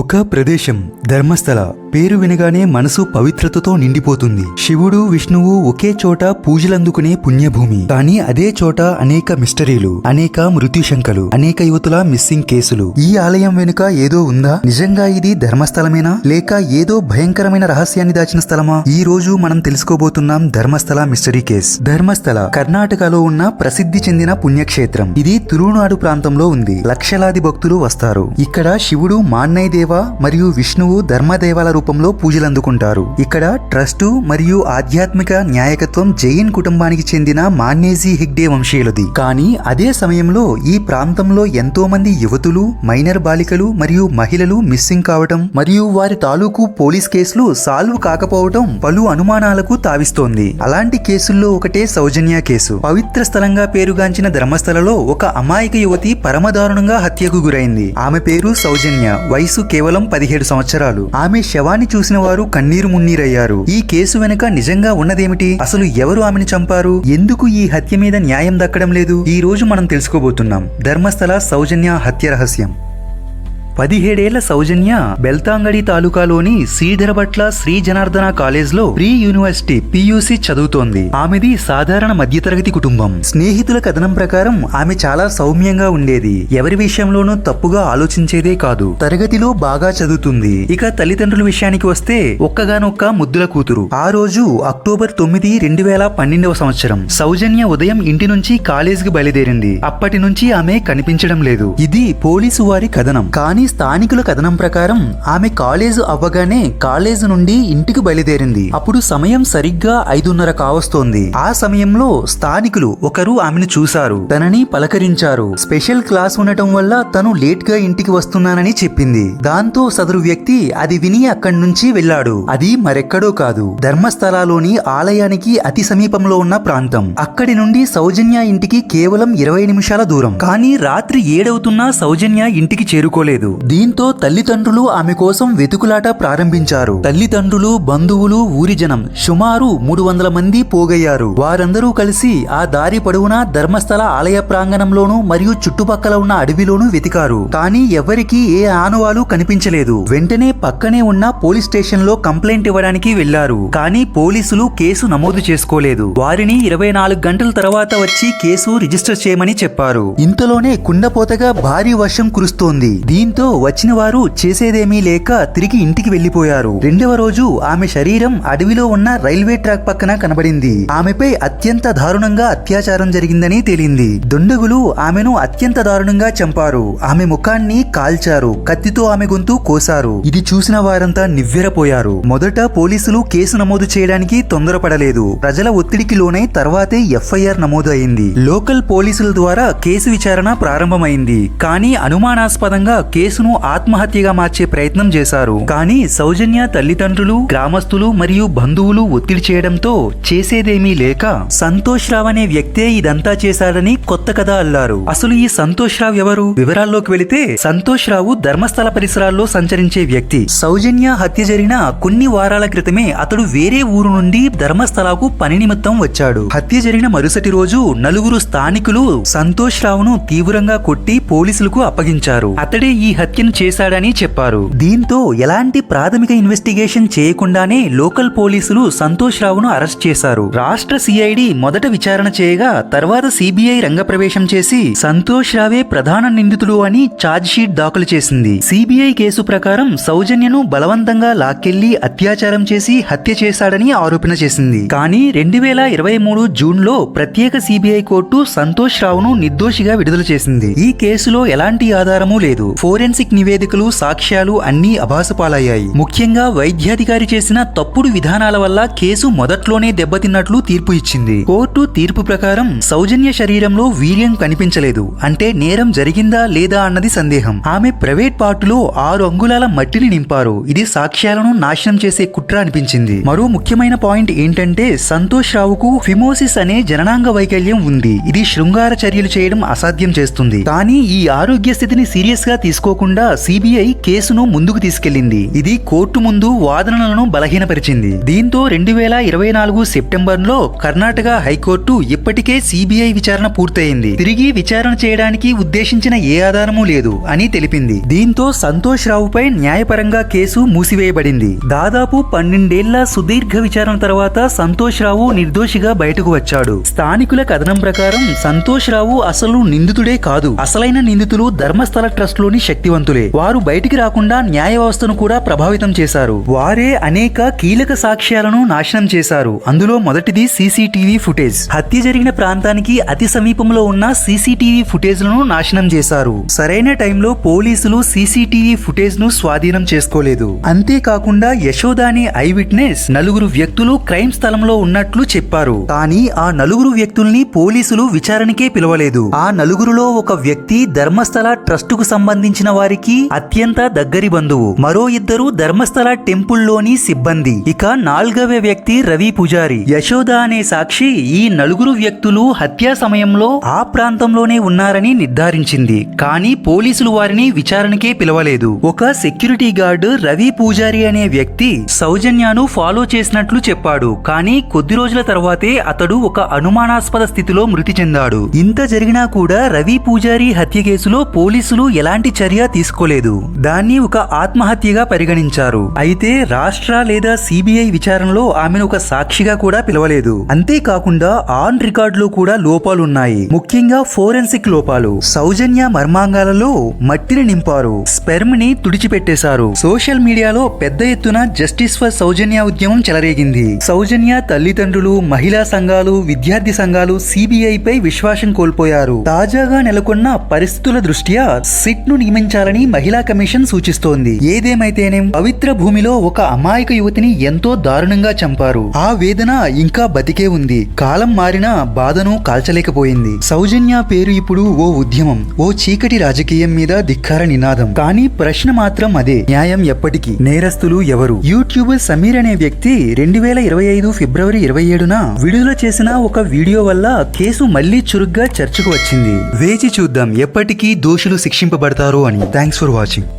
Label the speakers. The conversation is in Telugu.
Speaker 1: ఒక ప్రదేశం ధర్మస్థల పేరు వినగానే మనసు పవిత్రతతో నిండిపోతుంది. శివుడు విష్ణువు ఒకే చోట పూజలందుకునే పుణ్యభూమి. కానీ అదే చోట అనేక మిస్టరీలు, అనేక మృత్యుశంకలు, అనేక యువతుల మిస్సింగ్ కేసులు. ఈ ఆలయం వెనుక ఏదో ఉందా? నిజంగా ఇది ధర్మస్థలమేనా లేక ఏదో భయంకరమైన రహస్యాన్ని దాచిన స్థలమా? ఈ రోజు మనం తెలుసుకోబోతున్నాం ధర్మస్థల మిస్టరీ కేస్. ధర్మస్థల కర్ణాటకలో ఉన్న ప్రసిద్ధి చెందిన పుణ్యక్షేత్రం. ఇది తులునాడు ప్రాంతంలో ఉంది. లక్షలాది భక్తులు వస్తారు. ఇక్కడ శివుడు మాన్నయ్య దేవ మరియు విష్ణువు ధర్మదేవాల రూపంలో పూజలందుకుంటారు. ఇక్కడ ట్రస్టు మరియు ఆధ్యాత్మిక న్యాయకత్వం జైన్ కుటుంబానికి చెందిన మాన్నేజీ హెగ్డే వంశీయులది. కానీ అదే సమయంలో ఈ ప్రాంతంలో ఎంతో మంది యువతులు, మైనర్ బాలికలు మరియు మహిళలు మిస్సింగ్ కావటం మరియు వారి తాలూకు పోలీస్ కేసులు సాల్వ్ కాకపోవటం పలు అనుమానాలకు తావిస్తోంది. అలాంటి కేసుల్లో ఒకటే సౌజన్య కేసు. పవిత్ర స్థలంగా పేరుగాంచిన ధర్మస్థలలో ఒక అమాయక యువతి పరమదారుణంగా హత్యకు గురైంది. ఆమె పేరు సౌజన్య. వయసు కేవలం 17 సంవత్సరాలు. ఆమె శవాన్ని చూసిన వారు కన్నీరు మున్నీరయ్యారు. ఈ కేసు వెనుక నిజంగా ఉన్నదేమిటి? అసలు ఎవరు ఆమెను చంపారు? ఎందుకు ఈ హత్య మీద న్యాయం దక్కడం లేదు? ఈ రోజు మనం తెలుసుకోబోతున్నాం ధర్మస్థల సౌజన్య హత్య రహస్యం. 17 ఏళ్ల సౌజన్య బెల్తాంగడి తాలూకాలోని శ్రీధరభట్ల శ్రీ జనార్దన కాలేజ్ లో ప్రీ యూనివర్సిటీ PUC చదువుతోంది. ఆమెది సాధారణ మధ్యతరగతి కుటుంబం. స్నేహితుల కథనం ప్రకారం ఆమె చాలా సౌమ్యంగా ఉండేది. ఎవరి విషయంలోనూ తప్పుగా ఆలోచించేదే కాదు. తరగతిలో బాగా చదువుతుంది. ఇక తల్లిదండ్రుల విషయానికి వస్తే ఒక్కగానొక్క ముద్దుల కూతురు. ఆ రోజు అక్టోబర్ 9, 2012వ సంవత్సరం సౌజన్య ఉదయం ఇంటి నుంచి కాలేజ్ కి బయలుదేరింది. అప్పటి నుంచి ఆమె కనిపించడం లేదు. ఇది పోలీసు వారి కథనం. కానీ స్థానికుల కథనం ప్రకారం ఆమె కాలేజ్ అవ్వగానే కాలేజ్ నుండి ఇంటికి బయలుదేరింది. అప్పుడు సమయం సరిగ్గా 5:30 కావస్తోంది. ఆ సమయంలో స్థానికులు ఒకరు ఆమెను చూశారు. తనని పలకరించారు. స్పెషల్ క్లాస్ ఉండటం వల్ల తను లేట్ గా ఇంటికి వస్తున్నానని చెప్పింది. దాంతో సదరు వ్యక్తి అది విని అక్కడి నుంచి వెళ్లాడు. అది మరెక్కడో కాదు, ధర్మస్థలలోని ఆలయానికి అతి సమీపంలో ఉన్న ప్రాంతం. అక్కడి నుండి సౌజన్య ఇంటికి కేవలం 20 నిమిషాల దూరం. కానీ రాత్రి 7 అవుతున్నా సౌజన్య ఇంటికి చేరుకోలేదు. దీంతో తల్లిదండ్రులు ఆమె కోసం వెతుకులాట ప్రారంభించారు. తల్లిదండ్రులు, బంధువులు, ఊరి జనం సుమారు 300 మంది పోగయ్యారు. వారందరూ కలిసి ఆ దారి పొడవునా ధర్మస్థల ఆలయ ప్రాంగణంలోనూ మరియు చుట్టుపక్కల ఉన్న అడవిలోనూ వెతికారు. కానీ ఎవరికీ ఏ ఆనవాలు కనిపించలేదు. వెంటనే పక్కనే ఉన్న పోలీస్ స్టేషన్ లో కంప్లైంట్ ఇవ్వడానికి వెళ్లారు. కానీ పోలీసులు కేసు నమోదు చేసుకోలేదు. వారిని 24 గంటల తర్వాత వచ్చి కేసు రిజిస్టర్ చేయమని చెప్పారు. ఇంతలోనే కుండపోతగా భారీ వర్షం కురుస్తోంది. దీంతో వచ్చిన వారు చేసేదేమీ లేక తిరిగి ఇంటికి వెళ్లిపోయారు. రెండవ రోజు ఆమె శరీరం అడవిలో ఉన్న రైల్వే ట్రాక్ పక్కన కనబడింది. ఆమెపై అత్యంత దారుణంగా అత్యాచారం జరిగిందని తేలింది. దుండగులు ఆమెను అత్యంత దారుణంగా చంపారు. ఆమె ముఖాన్ని కాల్చారు. కత్తితో ఆమె గొంతు కోసారు. ఇది చూసిన వారంతా నివ్వెరపోయారు. మొదట పోలీసులు కేసు నమోదు చేయడానికి తొందరపడలేదు. ప్రజల ఒత్తిడికి లోనై తర్వాతే FIR నమోదు అయింది. లోకల్ పోలీసుల ద్వారా కేసు విచారణ ప్రారంభమైంది. కానీ అనుమానాస్పదంగా కేసును ఆత్మహత్యగా మార్చే ప్రయత్నం చేశారు. కానీ సౌజన్య తల్లిదండ్రులు, గ్రామస్తులు మరియు బంధువులు ఒత్తిడి చేయడంతో చేసేదేమీ లేక సంతోష్ రావ్ అనే వ్యక్తే ఇదంతా చేశాడని కొత్త కథ అల్లారు. అసలు ఈ సంతోష్ రావ్ ఎవరు? వివరాల్లోకి వెళితే సంతోష్ రావు ధర్మస్థల పరిసరాల్లో సంచరించే వ్యక్తి. సౌజన్య హత్య జరిగిన కొన్ని వారాల క్రితమే అతడు వేరే ఊరు నుండి ధర్మస్థలకు పని నిమిత్తం వచ్చాడు. హత్య జరిగిన మరుసటి రోజు నలుగురు స్థానికులు సంతోష్ రావును తీవ్రంగా కొట్టి పోలీసులకు అప్పగించారు. అతడే ఈ హత్యను చేశాడని చెప్పారు. దీంతో ఎలాంటి ప్రాథమిక ఇన్వెస్టిగేషన్ చేయకుండానే లోకల్ పోలీసులు సంతోష్ రావును అరెస్ట్ చేశారు. రాష్ట్ర CID మొదట విచారణ చేయగా తర్వాత CBI రంగప్రవేశం చేసి సంతోష్ రావే ప్రధాన నిందితుడు అని ఛార్జ్ షీట్ దాఖలు చేసింది. CBI కేసు ప్రకారం సౌజన్యను బలవంతంగా లాక్కెళ్లి అత్యాచారం చేసి హత్య చేశాడని ఆరోపణ చేసింది. కానీ 2023 జూన్లో ప్రత్యేక CBI కోర్టు సంతోష్ రావును నిర్దోషిగా విడుదల చేసింది. ఈ కేసులో ఎలాంటి ఆధారమూ లేదు. ఫోరెన్సిక్ నివేదికలు, సాక్ష్యాలు అన్నీ అభాసుపాలయ్యాయి. ముఖ్యంగా వైద్యాధికారి చేసిన తప్పుడు విధానాల వల్ల కేసు మొదట్లోనే దెబ్బతిన్నట్లు తీర్పు ఇచ్చింది. కోర్టు తీర్పు ప్రకారం సౌజన్య శరీరంలో వీర్యం కనిపించలేదు. అంటే నేరం జరిగిందా లేదా అన్నది సందేహం. ఆమె ప్రైవేట్ పార్టులో 6 అంగుళాల మట్టిని నింపారు. ఇది సాక్ష్యాలను నాశనం చేసే కుట్ర అనిపించింది. మరో ముఖ్యమైన పాయింట్ ఏంటంటే సంతోష్ రావుకు ఫిమోసిస్ అనే జననాంగ వైకల్యం ఉంది. ఇది శృంగార చర్యలు చేయడం అసాధ్యం చేస్తుంది. కానీ ఈ ఆరోగ్య స్థితిని సీరియస్ గా తీసుకోకుండా కాకుండా సిబిఐ కేసును ముందుకు తీసుకెళ్లింది. ఇది కోర్టు ముందు వాదనలను బలహీనపరిచింది. దీంతో 2024 సెప్టెంబర్లో కర్ణాటక హైకోర్టు ఇప్పటికే సిబిఐ విచారణ పూర్తయింది, తిరిగి విచారణ చేయడానికి ఉద్దేశించిన ఏ ఆధారమూ లేదు అని తెలిపింది. దీంతో సంతోష్ రావుపై న్యాయపరంగా కేసు మూసివేయబడింది. దాదాపు 12 ఏళ్ల సుదీర్ఘ విచారణ తర్వాత సంతోష్ రావు నిర్దోషిగా బయటకు వచ్చాడు. స్థానికుల కథనం ప్రకారం సంతోష్ రావు అసలు నిందితుడే కాదు. అసలైన నిందితులు ధర్మస్థల ట్రస్ట్ లోని శక్తివంతులే. వారు బయటికి రాకుండా న్యాయ వ్యవస్థను కూడా ప్రభావితం చేశారు. వారే అనేక కీలక సాక్ష్యాలను నాశనం చేశారు. అందులో మొదటిది సీసీటీవీ ఫుటేజ్. హత్య జరిగిన ప్రాంతానికి అతి సమీపంలో ఉన్న సీసీటీవీ ఫుటేజ్ లను నాశనం చేశారు. సరైన టైంలో పోలీసులు సీసీటీవీ ఫుటేజ్ ను స్వాధీనం చేసుకోలేదు. అంతేకాకుండా యశోద అనే ఐ విట్నెస్ నలుగురు వ్యక్తులు క్రైమ్ స్థలంలో ఉన్నట్లు చెప్పారు. కానీ ఆ నలుగురు వ్యక్తుల్ని పోలీసులు విచారణకే పిలవలేదు. ఆ నలుగురులో ఒక వ్యక్తి ధర్మస్థల ట్రస్ట్ కు సంబంధించిన వారికి అత్యంత దగ్గరి బంధువు. మరో ఇద్దరు ధర్మస్థల టెంపుల్ లోని సిబ్బంది. ఇక 4వ వ్యక్తి రవి పూజారి. యశోద అనే సాక్షి ఈ నలుగురు వ్యక్తులు హత్యా సమయంలో ఆ ప్రాంతంలోనే ఉన్నారని నిర్ధారించింది. కానీ పోలీసులు వారిని విచారణకే పిలవలేదు. ఒక సెక్యూరిటీ గార్డు రవి పూజారి అనే వ్యక్తి సౌజన్యను ఫాలో చేసినట్లు చెప్పాడు. కానీ కొద్ది రోజుల తర్వాతే అతడు ఒక అనుమానాస్పద స్థితిలో మృతి చెందాడు. ఇంత జరిగినా కూడా రవి పూజారి హత్య కేసులో పోలీసులు ఎలాంటి చర్య తీసుకోలేదు. దాన్ని ఒక ఆత్మహత్యగా పరిగణించారు. అయితే రాష్ట్ర లేదా సిబిఐ విచారణలో ఆమెను ఒక సాక్షిగా కూడా పిలవలేదు. అంతేకాకుండా ఆన్ రికార్డులో కూడా లోపాలున్నాయి. ముఖ్యంగా ఫోరెన్సిక్ లోపాలు. సౌజన్య మర్మాంగాలలో మట్టిని నింపారు. స్పెర్మ్ ని తుడిచిపెట్టేశారు. సోషల్ మీడియాలో పెద్ద ఎత్తున జస్టిస్ ఫర్ సౌజన్య ఉద్యమం చెలరేగింది. సౌజన్య తల్లిదండ్రులు, మహిళా సంఘాలు, విద్యార్థి సంఘాలు సిబిఐ పై విశ్వాసం కోల్పోయారు. తాజాగా నెలకొన్న పరిస్థితుల దృష్ట్యా సిట్ ను నియమించాలని మహిళా కమిషన్ సూచిస్తోంది. ఏదేమైతేనేం పవిత్ర భూమిలో ఒక అమాయక యువతిని ఎంతో దారుణంగా చంపారు. ఆ వేదన ఇంకా బతికే ఉంది. కాలం మారినా బాధను కాల్చలేకపోయింది. సౌజన్య పేరు ఇప్పుడు ఓ ఉద్యమం, ఓ చీకటి రాజకీయం మీద ధిక్కార నినాదం. కానీ ప్రశ్న మాత్రం అదే, న్యాయం ఎప్పటికీ? నేరస్తులు ఎవరు? యూట్యూబర్ సమీర్ అనే వ్యక్తి 2025 ఫిబ్రవరి 27న విడుదల చేసిన ఒక వీడియో వల్ల కేసు మళ్లీ చురుగ్గా చర్చకు వచ్చింది. వేచి చూద్దాం ఎప్పటికీ దోషులు శిక్షింపబడతారో అని. Thanks for watching.